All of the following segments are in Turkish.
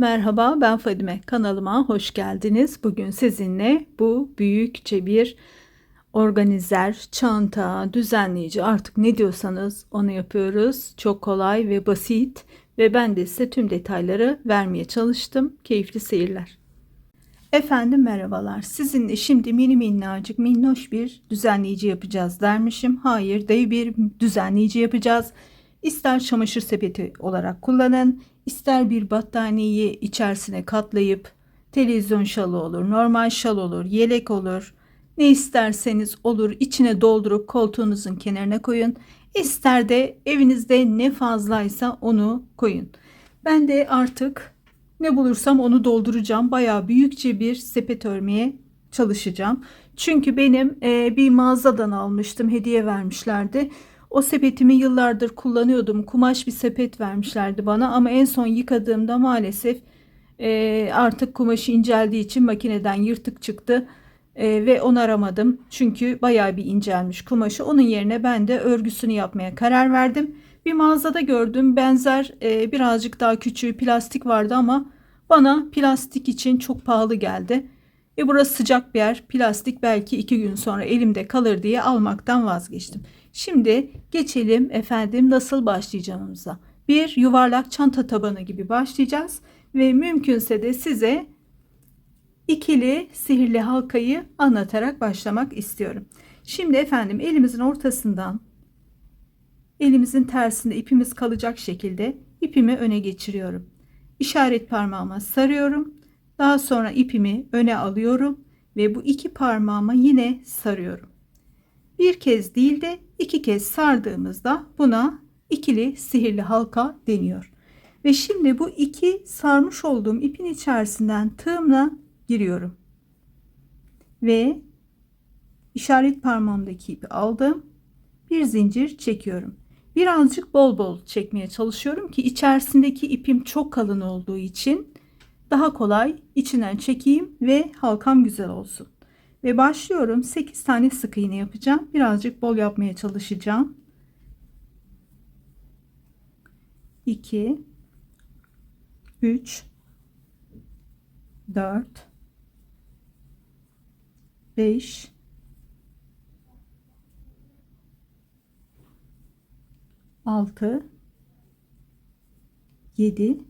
Merhaba, ben Fadime. Kanalıma hoş geldiniz. Bugün sizinle bu büyükçe bir organizer, çanta, düzenleyici artık ne diyorsanız onu yapıyoruz. Çok kolay ve basit ve ben de size tüm detayları vermeye çalıştım. Keyifli seyirler. Efendim merhabalar. Sizinle şimdi mini minnacık minnoş bir düzenleyici yapacağız dermişim. Hayır, dev bir düzenleyici yapacağız. İster çamaşır sepeti olarak kullanın, ister bir battaniyeyi içerisine katlayıp televizyon şalı olur, normal şal olur, yelek olur. Ne isterseniz olur, içine doldurup koltuğunuzun kenarına koyun. İster de evinizde ne fazlaysa onu koyun. Ben de artık ne bulursam onu dolduracağım. Bayağı büyükçe bir sepet örmeye çalışacağım. Çünkü benim bir mağazadan almıştım. Hediye vermişlerdi. O sepetimi yıllardır kullanıyordum. Kumaş bir sepet vermişlerdi bana. Ama en son yıkadığımda maalesef artık kumaşı inceldiği için makineden yırtık çıktı. Ve onaramadım. Çünkü bayağı bir incelmiş kumaşı. Onun yerine ben de örgüsünü yapmaya karar verdim. Bir mağazada gördüm benzer birazcık daha küçüğü plastik vardı ama bana plastik için çok pahalı geldi. Burası sıcak bir yer, plastik belki 2 gün sonra elimde kalır diye almaktan vazgeçtim. Şimdi geçelim efendim nasıl başlayacağımıza. Bir yuvarlak çanta tabanı gibi başlayacağız ve mümkünse de size ikili sihirli halkayı anlatarak başlamak istiyorum. Şimdi efendim elimizin ortasından elimizin tersinde ipimiz kalacak şekilde ipimi öne geçiriyorum. İşaret parmağıma sarıyorum. Daha sonra ipimi öne alıyorum ve bu iki parmağıma yine sarıyorum. Bir kez değil de iki kez sardığımızda buna ikili sihirli halka deniyor. Ve şimdi bu iki sarmış olduğum ipin içerisinden tığımla giriyorum. Ve işaret parmağımdaki ipi aldım. Bir zincir çekiyorum. Birazcık bol bol çekmeye çalışıyorum ki içerisindeki ipim çok kalın olduğu için daha kolay içinden çekeyim ve halkam güzel olsun. Ve başlıyorum. 8 tane sık iğne yapacağım. Birazcık bol yapmaya çalışacağım. 2 3 4 5 6 7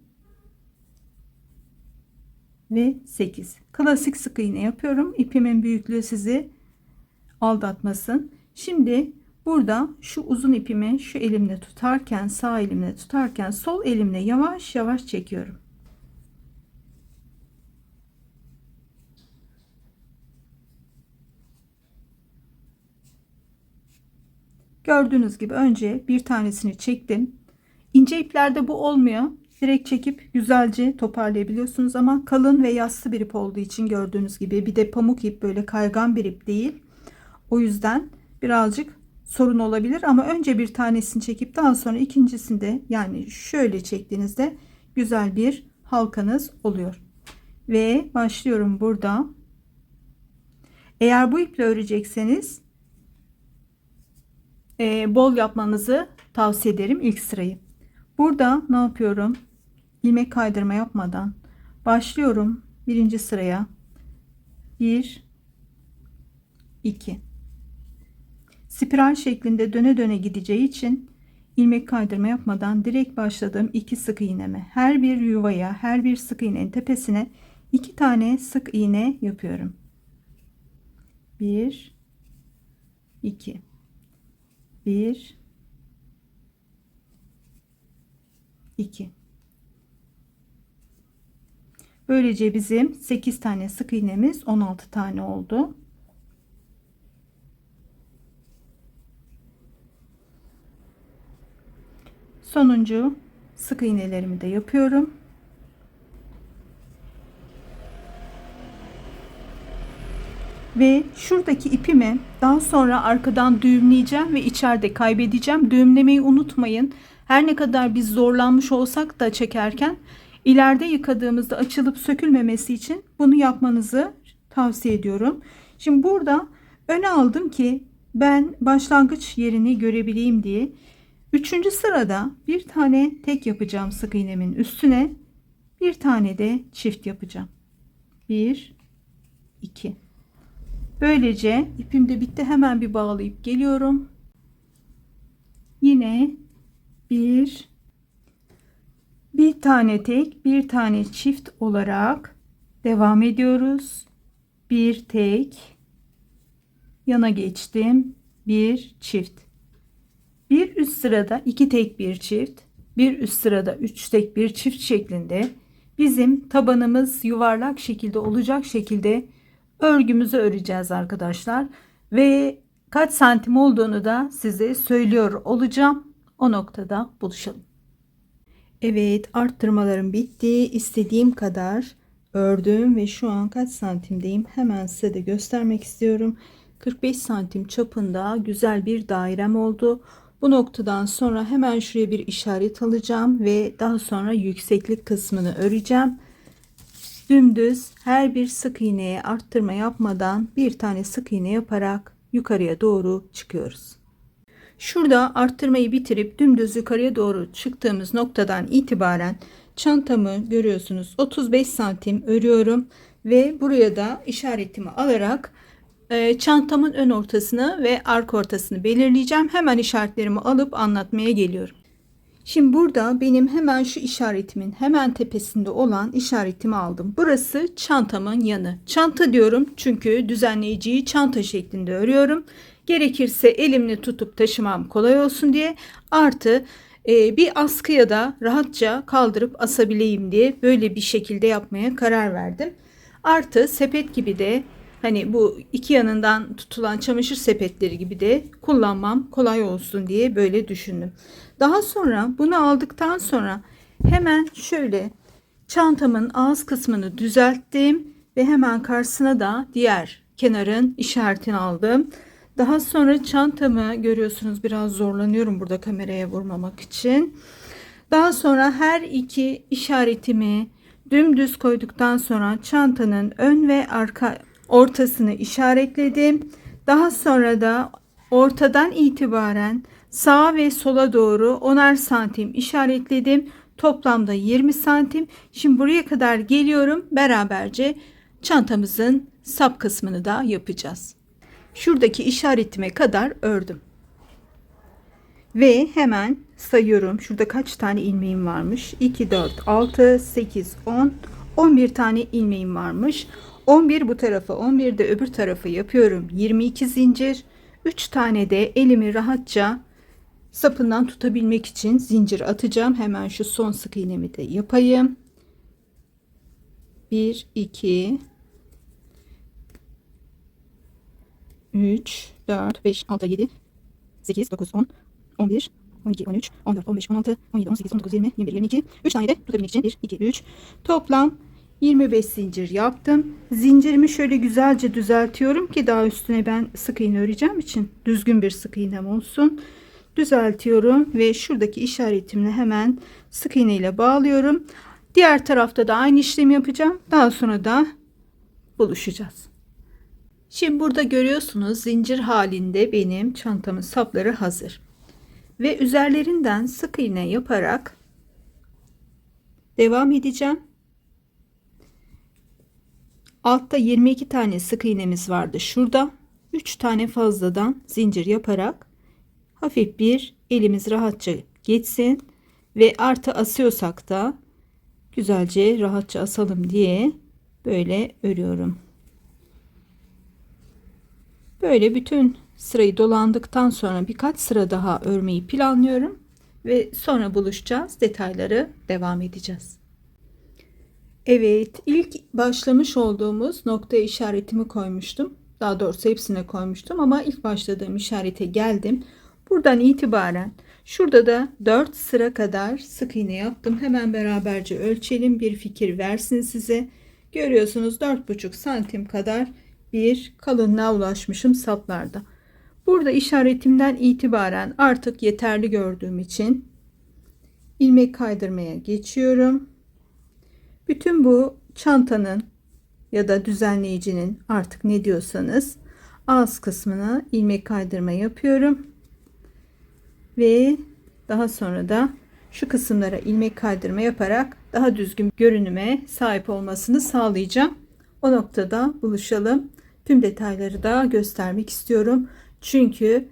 ve 8. Klasik sık iğne yapıyorum. İpimin büyüklüğü sizi aldatmasın. Şimdi burada şu uzun ipimi şu elimle tutarken, sağ elimle tutarken sol elimle yavaş yavaş çekiyorum. Gördüğünüz gibi önce bir tanesini çektim. İnce iplerde bu olmuyor. Direkt çekip güzelce toparlayabiliyorsunuz ama kalın ve yassı bir ip olduğu için gördüğünüz gibi, bir de pamuk ip, böyle kaygan bir ip değil. O yüzden birazcık sorun olabilir ama önce bir tanesini çekip daha sonra ikincisinde, yani şöyle çektiğinizde güzel bir halkanız oluyor. Ve başlıyorum burada. Eğer bu iple örecekseniz bol yapmanızı tavsiye ederim ilk sırayı. Burada ne yapıyorum? İlmek kaydırma yapmadan başlıyorum birinci sıraya. 1 2 spiral şeklinde döne döne gideceği için ilmek kaydırma yapmadan direkt başladığım 2 sık iğneme, her bir yuvaya, her bir sık iğnenin tepesine 2 tane sık iğne yapıyorum. 1 2 1 2. Böylece bizim 8 tane sık iğnemiz 16 tane oldu. Sonuncu sık iğnelerimi de yapıyorum. Ve şuradaki ipimi daha sonra arkadan düğümleyeceğim ve içeride kaybedeceğim. Düğümlemeyi unutmayın. Her ne kadar biz zorlanmış olsak da çekerken, ileride yıkadığımızda açılıp sökülmemesi için bunu yapmanızı tavsiye ediyorum. Şimdi burada öne aldım ki ben başlangıç yerini görebileyim diye. Üçüncü sırada bir tane tek yapacağım sık iğnemin üstüne. Bir tane de çift yapacağım. 1 2. Böylece ipim de bitti. Hemen bir bağlayıp geliyorum. Yine bir tane tek, bir tane çift olarak devam ediyoruz. Bir tek, yana geçtim. Bir çift. Bir üst sırada iki tek bir çift, bir üst sırada üç tek bir çift şeklinde bizim tabanımız yuvarlak şekilde olacak şekilde örgümüzü öreceğiz arkadaşlar. Ve kaç santim olduğunu da size söylüyor olacağım. O noktada buluşalım. Evet, arttırmalarım bitti. İstediğim kadar ördüm ve şu an kaç santimdeyim hemen size de göstermek istiyorum. 45 santim çapında güzel bir dairem oldu. Bu noktadan sonra hemen şuraya bir işaret alacağım ve daha sonra yükseklik kısmını öreceğim. Dümdüz her bir sık iğneye arttırma yapmadan bir tane sık iğne yaparak yukarıya doğru çıkıyoruz. Şurada arttırmayı bitirip dümdüz yukarıya doğru çıktığımız noktadan itibaren çantamı görüyorsunuz 35 santim örüyorum ve buraya da işaretimi alarak çantamın ön ortasını ve arka ortasını belirleyeceğim. Hemen işaretlerimi alıp anlatmaya geliyorum. Şimdi burada benim hemen şu işaretimin hemen tepesinde olan işaretimi aldım. Burası çantamın yanı. Çanta diyorum çünkü düzenleyiciyi çanta şeklinde örüyorum. Gerekirse elimle tutup taşımam kolay olsun diye, artı bir askıya da rahatça kaldırıp asabileyim diye böyle bir şekilde yapmaya karar verdim. Artı sepet gibi de, hani bu iki yanından tutulan çamaşır sepetleri gibi de kullanmam kolay olsun diye böyle düşündüm. Daha sonra bunu aldıktan sonra hemen şöyle çantamın ağız kısmını düzelttim ve hemen karşısına da diğer kenarın işaretini aldım. Daha sonra çantamı görüyorsunuz, biraz zorlanıyorum burada kameraya vurmamak için. Daha sonra her iki işaretimi dümdüz koyduktan sonra çantanın ön ve arka ortasını işaretledim. Daha sonra da ortadan itibaren sağa ve sola doğru 10'ar santim işaretledim. Toplamda 20 santim. Şimdi buraya kadar geliyorum. Beraberce çantamızın sap kısmını da yapacağız. Şuradaki işaretime kadar ördüm. Ve hemen sayıyorum. Şurada kaç tane ilmeğim varmış? 2, 4, 6, 8, 10, 11 tane ilmeğim varmış. 11 bu tarafa, 11 de öbür tarafa yapıyorum. 22 zincir. 3 tane de elimi rahatça sapından tutabilmek için zincir atacağım. Hemen şu son sık iğnemi de yapayım. 1, 2, 3, 4, 5, 6, 7, 8, 9, 10, 11, 12, 13, 14, 15, 16, 17, 18, 19, 20, 21, 22. 3 tane de tutabilmek için 1, 2, 3. Toplam 25 zincir yaptım. Zincirimi şöyle güzelce düzeltiyorum ki daha üstüne ben sık iğne öreceğim için düzgün bir sık iğnem olsun. Düzeltiyorum ve şuradaki işaretimle hemen sık iğne ile bağlıyorum. Diğer tarafta da aynı işlemi yapacağım. Daha sonra da buluşacağız. Şimdi burada görüyorsunuz zincir halinde benim çantamın sapları hazır. Ve üzerlerinden sık iğne yaparak devam edeceğim. Altta 22 tane sık iğnemiz vardı şurada. 3 tane fazladan zincir yaparak hafif bir elimiz rahatça geçsin ve artı asıyorsak da güzelce rahatça asalım diye böyle örüyorum. Böyle bütün sırayı dolandıktan sonra birkaç sıra daha örmeyi planlıyorum ve sonra buluşacağız. Detayları devam edeceğiz. Evet, ilk başlamış olduğumuz noktaya işaretimi koymuştum. Daha doğrusu hepsine koymuştum ama ilk başladığım işarete geldim. Buradan itibaren şurada da 4 sıra kadar sık iğne yaptım. Hemen beraberce ölçelim, bir fikir versin size. Görüyorsunuz 4,5 santim kadar bir kalınlığa ulaşmışım saplarda. Burada işaretimden itibaren artık yeterli gördüğüm için ilmek kaydırmaya geçiyorum. Bütün bu çantanın ya da düzenleyicinin, artık ne diyorsanız, ağız kısmına ilmek kaydırma yapıyorum. Ve daha sonra da şu kısımlara ilmek kaydırma yaparak daha düzgün görünüme sahip olmasını sağlayacağım. O noktada buluşalım. Tüm detayları da göstermek istiyorum. Çünkü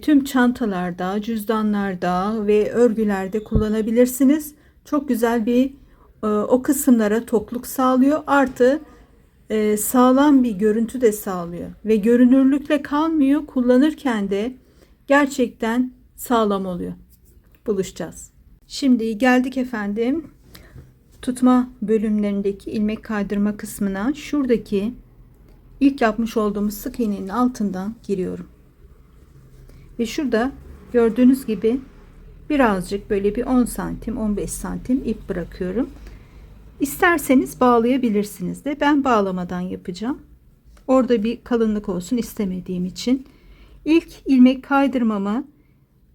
tüm çantalarda, cüzdanlarda ve örgülerde kullanabilirsiniz. Çok güzel bir o kısımlara tokluk sağlıyor. Artı sağlam bir görüntü de sağlıyor. Ve görünürlükle kalmıyor. Kullanırken de gerçekten sağlam oluyor. Buluşacağız. Şimdi geldik efendim tutma bölümlerindeki ilmek kaydırma kısmına. Şuradaki ilk yapmış olduğumuz sık iğnenin altından giriyorum. Ve şurada gördüğünüz gibi birazcık böyle bir 10 santim 15 santim ip bırakıyorum. İsterseniz bağlayabilirsiniz de, ben bağlamadan yapacağım. Orada bir kalınlık olsun istemediğim için. İlk ilmek kaydırmamı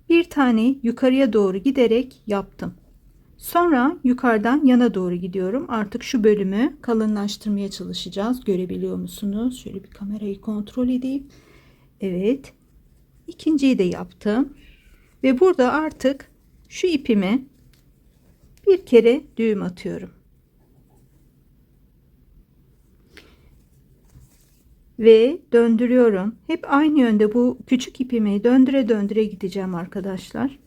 bir tane yukarıya doğru giderek yaptım. Sonra yukarıdan yana doğru gidiyorum. Artık şu bölümü kalınlaştırmaya çalışacağız. Görebiliyor musunuz? Şöyle bir kamerayı kontrol edeyim. Evet. İkinciyi de yaptım. Ve burada artık şu ipimi bir kere düğüm atıyorum. Ve döndürüyorum. Hep aynı yönde bu küçük ipimi döndüre döndüre gideceğim arkadaşlar.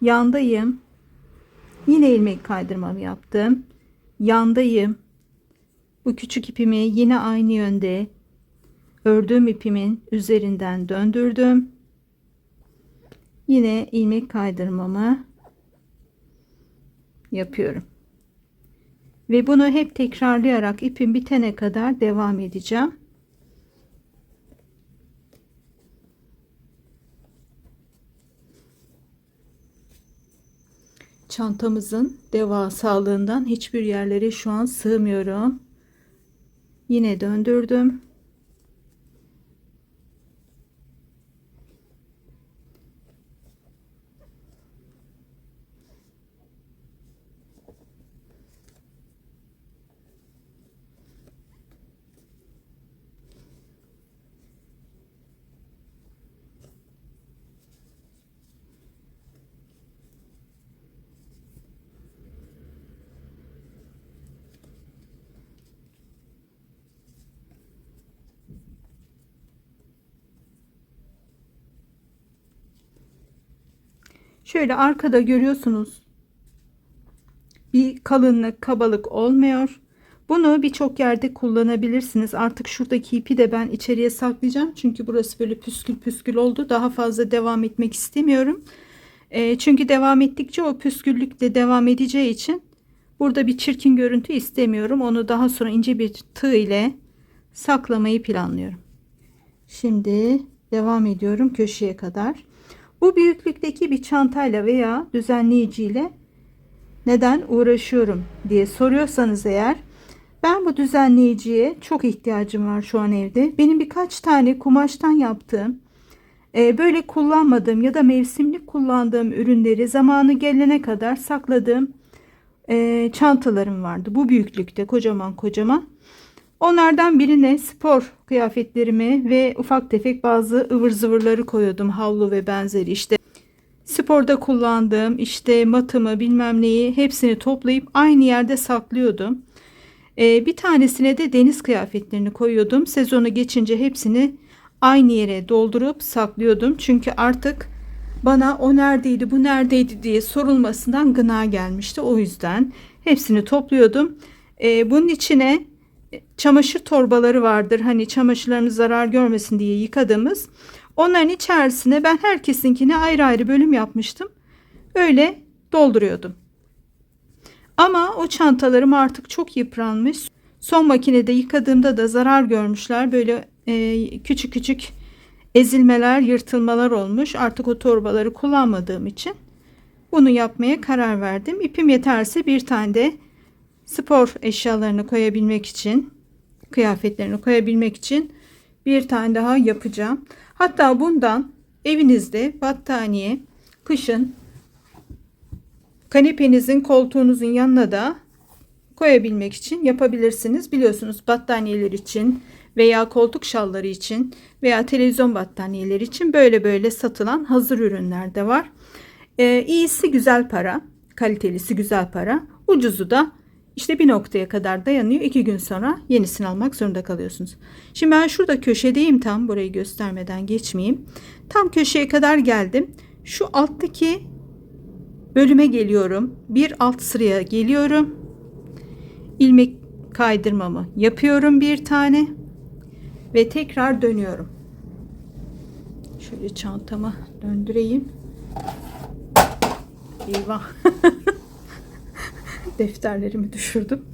Yandayım. Yine ilmek kaydırmamı yaptım. Yandayım. Bu küçük ipimi yine aynı yönde ördüğüm ipimin üzerinden döndürdüm. Yine ilmek kaydırmamı yapıyorum. Ve bunu hep tekrarlayarak ipim bitene kadar devam edeceğim. Çantamızın devasalığından hiçbir yerlere şu an sığmıyorum. Yine döndürdüm. Şöyle arkada görüyorsunuz. Bir kalınlık, kabalık olmuyor. Bunu birçok yerde kullanabilirsiniz. Artık şuradaki ipi de ben içeriye saklayacağım. Çünkü burası böyle püskül püskül oldu. Daha fazla devam etmek istemiyorum. Çünkü devam ettikçe o püsküllük de devam edeceği için burada bir çirkin görüntü istemiyorum. Onu daha sonra ince bir tığ ile saklamayı planlıyorum. Şimdi devam ediyorum köşeye kadar. Bu büyüklükteki bir çantayla veya düzenleyiciyle neden uğraşıyorum diye soruyorsanız eğer, ben bu düzenleyiciye çok ihtiyacım var şu an evde. Benim birkaç tane kumaştan yaptığım böyle kullanmadığım ya da mevsimlik kullandığım ürünleri zamanı gelene kadar sakladığım çantalarım vardı. Bu büyüklükte kocaman kocaman. Onlardan birine spor kıyafetlerimi ve ufak tefek bazı ıvır zıvırları koyuyordum. Havlu ve benzeri, işte sporda kullandığım işte matımı bilmem neyi hepsini toplayıp aynı yerde saklıyordum. Bir tanesine de deniz kıyafetlerini koyuyordum. Sezonu geçince hepsini aynı yere doldurup saklıyordum. Çünkü artık bana o neredeydi bu neredeydi diye sorulmasından gına gelmişti. O yüzden hepsini topluyordum. Bunun içine çamaşır torbaları vardır. Hani çamaşırlarımız zarar görmesin diye yıkadığımız. Onların içerisine ben herkesinkine ayrı ayrı bölüm yapmıştım. Öyle dolduruyordum. Ama o çantalarım artık çok yıpranmış. Son makinede yıkadığımda da zarar görmüşler. Böyle küçük küçük ezilmeler, yırtılmalar olmuş. Artık o torbaları kullanmadığım için bunu yapmaya karar verdim. İpim yeterse bir tane de spor eşyalarını koyabilmek için, kıyafetlerini koyabilmek için bir tane daha yapacağım. Hatta bundan evinizde battaniye, kışın kanepenizin, koltuğunuzun yanına da koyabilmek için yapabilirsiniz. Biliyorsunuz battaniyeler için veya koltuk şalları için veya televizyon battaniyeleri için böyle böyle satılan hazır ürünler de var. İyisi güzel para. kalitelisi güzel para. Ucuzu da işte bir noktaya kadar dayanıyor. 2 gün sonra yenisini almak zorunda kalıyorsunuz. Şimdi ben şurada köşedeyim, tam burayı göstermeden geçmeyeyim. Tam köşeye kadar geldim. Şu alttaki bölüme geliyorum. Bir alt sıraya geliyorum. İlmek kaydırmamı yapıyorum bir tane ve tekrar dönüyorum. Şöyle çantamı döndüreyim. Eyvah. Defterlerimi düşürdüm.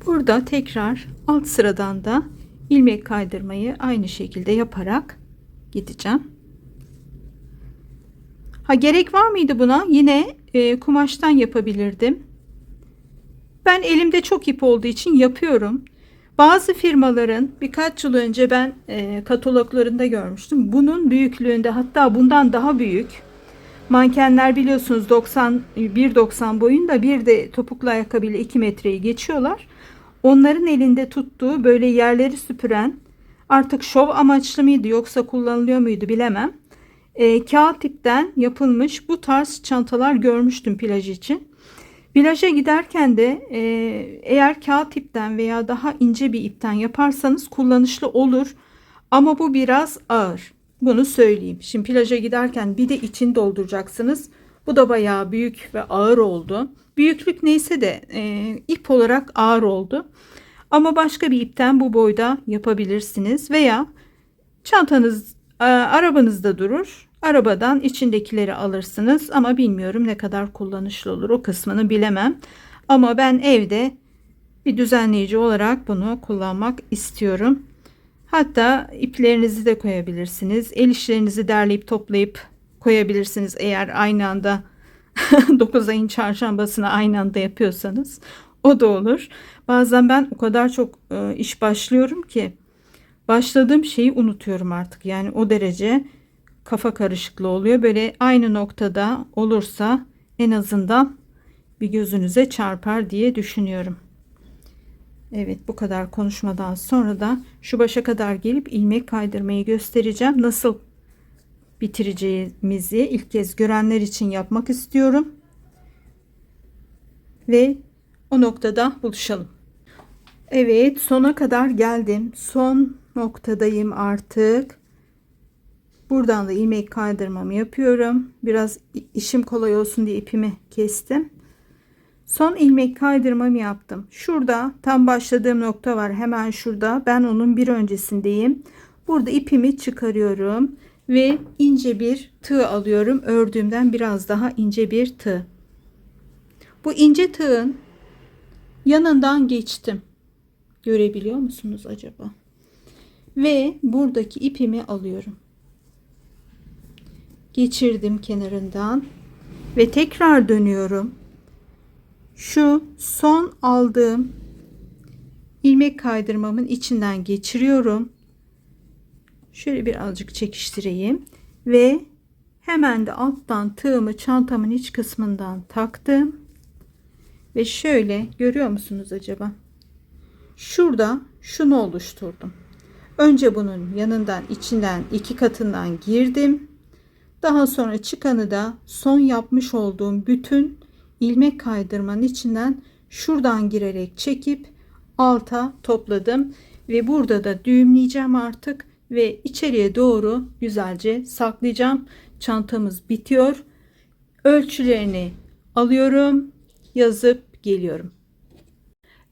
Burada tekrar alt sıradan da ilmek kaydırmayı aynı şekilde yaparak gideceğim. Ha, gerek var mıydı buna? Yine kumaştan yapabilirdim. Ben elimde çok ip olduğu için yapıyorum. Bazı firmaların birkaç yıl önce ben kataloglarında görmüştüm. Bunun büyüklüğünde, hatta bundan daha büyük mankenler, biliyorsunuz 1.90 boyunda, bir de topuklu ayakkabıyla 2 metreyi geçiyorlar. Onların elinde tuttuğu böyle yerleri süpüren, artık şov amaçlı mıydı yoksa kullanılıyor muydu bilemem. Kağıt ipten yapılmış bu tarz çantalar görmüştüm plaj için. Plaja giderken de eğer kağıt ipten veya daha ince bir ipten yaparsanız kullanışlı olur. Ama bu biraz ağır. Bunu söyleyeyim. Şimdi plaja giderken bir de içini dolduracaksınız. Bu da bayağı büyük ve ağır oldu. Büyüklük neyse de ip olarak ağır oldu. Ama başka bir ipten bu boyda yapabilirsiniz. Veya çantanız arabanızda durur. Arabadan içindekileri alırsınız. Ama bilmiyorum ne kadar kullanışlı olur. O kısmını bilemem. Ama ben evde bir düzenleyici olarak bunu kullanmak istiyorum. Hatta iplerinizi de koyabilirsiniz. El işlerinizi derleyip toplayıp koyabilirsiniz. Eğer aynı anda 9 ayın çarşambasını aynı anda yapıyorsanız o da olur. Bazen ben o kadar çok iş başlıyorum ki başladığım şeyi unutuyorum artık. Yani o derece kafa karışıklığı oluyor. Böyle aynı noktada olursa en azından bir gözünüze çarpar diye düşünüyorum. Evet, bu kadar konuşmadan sonra da şu başa kadar gelip ilmek kaydırmayı göstereceğim. Nasıl bitireceğimizi ilk kez görenler için yapmak istiyorum. Ve o noktada buluşalım. Evet, sona kadar geldim. Son noktadayım artık. Buradan da ilmek kaydırmamı yapıyorum. Biraz işim kolay olsun diye ipimi kestim. Son ilmek kaydırmamı yaptım. Şurada tam başladığım nokta var. Hemen şurada. Ben onun bir öncesindeyim. Burada ipimi çıkarıyorum ve ince bir tığ alıyorum. Ördüğümden biraz daha ince bir tığ. Bu ince tığın yanından geçtim. Görebiliyor musunuz acaba? Ve buradaki ipimi alıyorum. Geçirdim kenarından ve tekrar dönüyorum. Şu son aldığım ilmek kaydırmamın içinden geçiriyorum. Şöyle birazcık çekiştireyim ve hemen de alttan tığımı çantamın iç kısmından taktım. Ve şöyle görüyor musunuz acaba? Şurada şunu oluşturdum. Önce bunun yanından, içinden, 2 katından girdim. Daha sonra çıkanı da son yapmış olduğum bütün ilmek kaydırmanın içinden şuradan girerek çekip alta topladım ve burada da düğümleyeceğim artık ve içeriye doğru güzelce saklayacağım. Çantamız bitiyor. Ölçülerini alıyorum, yazıp geliyorum.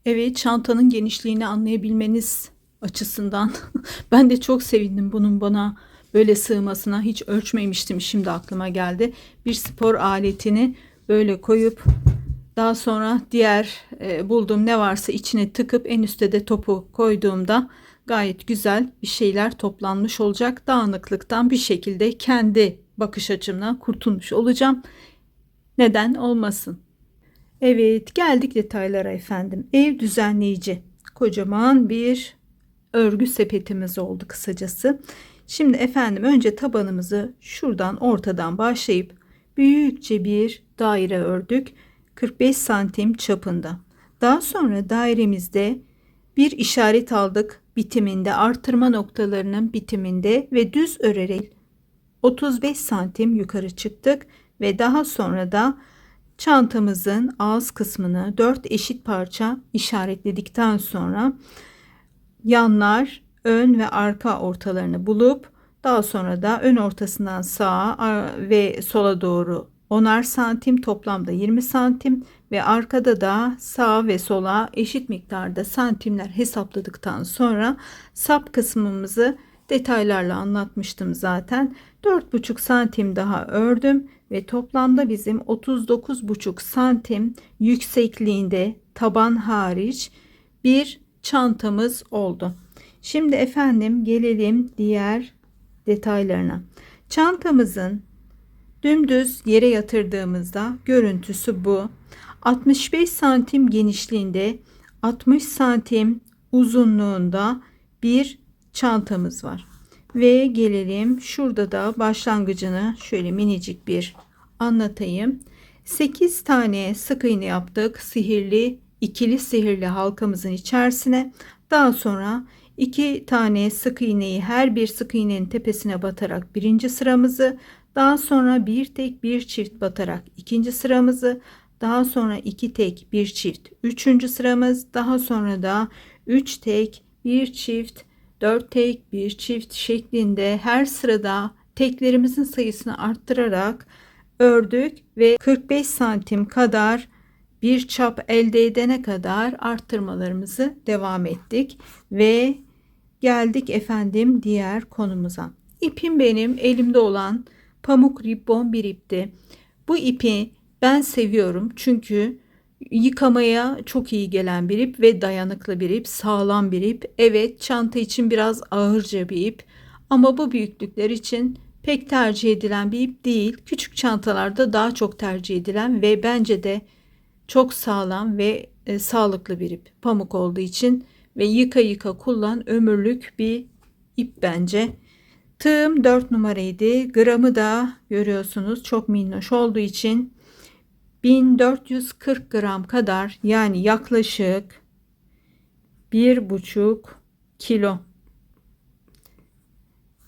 Evet, çantanın genişliğini anlayabilmeniz açısından ben de çok sevindim bunun bana böyle sığmasına. Hiç ölçmemiştim, şimdi aklıma geldi. Bir spor aletini böyle koyup daha sonra diğer bulduğum ne varsa içine tıkıp en üstte de topu koyduğumda gayet güzel bir şeyler toplanmış olacak. Dağınıklıktan bir şekilde kendi bakış açımla kurtulmuş olacağım. Neden olmasın? Evet, geldik detaylara efendim. Ev düzenleyici. Kocaman bir örgü sepetimiz oldu kısacası. Şimdi efendim önce tabanımızı şuradan ortadan başlayıp büyükçe bir daire ördük. 45 santim çapında. Daha sonra dairemizde bir işaret aldık. Bitiminde, artırma noktalarının bitiminde ve düz örerek 35 santim yukarı çıktık ve daha sonra da çantamızın ağız kısmını 4 eşit parça işaretledikten sonra yanlar, ön ve arka ortalarını bulup daha sonra da ön ortasından sağa ve sola doğru 10'ar santim, toplamda 20 santim ve arkada da sağa ve sola eşit miktarda santimler hesapladıktan sonra sap kısmımızı detaylarla anlatmıştım zaten. 4,5 santim daha ördüm ve toplamda bizim 39,5 santim yüksekliğinde, taban hariç, bir çantamız oldu. Şimdi efendim gelelim diğer detaylarına. Çantamızın dümdüz yere yatırdığımızda görüntüsü bu. 65 santim genişliğinde, 60 santim uzunluğunda bir çantamız var. Ve gelelim, şurada da başlangıcını şöyle minicik bir anlatayım. 8 tane sık iğne yaptık sihirli, ikili sihirli halkamızın içerisine. Daha sonra 2 tane sık iğneyi her bir sık iğnenin tepesine batarak birinci sıramızı, daha sonra bir tek bir çift batarak ikinci sıramızı, daha sonra 2 tek bir çift üçüncü sıramız, daha sonra da 3 tek bir çift 4 tek bir çift şeklinde her sırada teklerimizin sayısını arttırarak ördük ve 45 santim kadar bir çap elde edene kadar arttırmalarımızı devam ettik ve geldik efendim diğer konumuza. İpim benim elimde olan pamuk ribbon bir ipti. Bu ipi ben seviyorum çünkü yıkamaya çok iyi gelen bir ip ve dayanıklı bir ip, sağlam bir ip. Evet, çanta için biraz ağırca bir ip ama bu büyüklükler için pek tercih edilen bir ip değil. Küçük çantalarda daha çok tercih edilen ve bence de çok sağlam ve sağlıklı bir ip. Pamuk olduğu için ve yıka yıka kullan, ömürlük bir ip bence. Tığım 4 numaraydı. Gramı da görüyorsunuz çok minnoş olduğu için 1440 gram kadar, yani yaklaşık 1,5 kilo.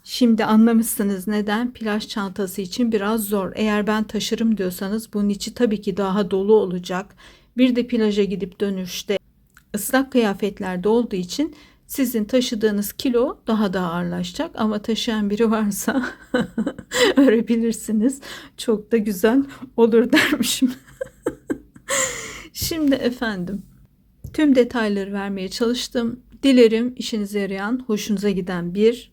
Şimdi anlamışsınız neden plaj çantası için biraz zor. Eğer ben taşırım diyorsanız bunun içi tabii ki daha dolu olacak. Bir de plaja gidip dönüşte ıslak kıyafetlerde olduğu için sizin taşıdığınız kilo daha da ağırlaşacak, ama taşıyan biri varsa örebilirsiniz. Çok da güzel olur dermişim. Şimdi efendim tüm detayları vermeye çalıştım. Dilerim işinize yarayan, hoşunuza giden bir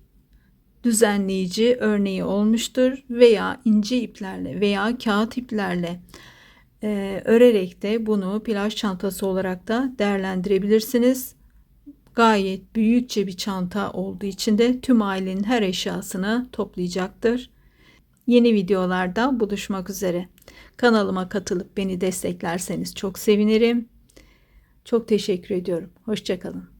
düzenleyici örneği olmuştur veya ince iplerle veya kağıt iplerle örerek de bunu plaj çantası olarak da değerlendirebilirsiniz. Gayet büyükçe bir çanta olduğu için de tüm ailenin her eşyasını toplayacaktır. Yeni videolarda buluşmak üzere. Kanalıma katılıp beni desteklerseniz çok sevinirim. Çok teşekkür ediyorum. Hoşça kalın.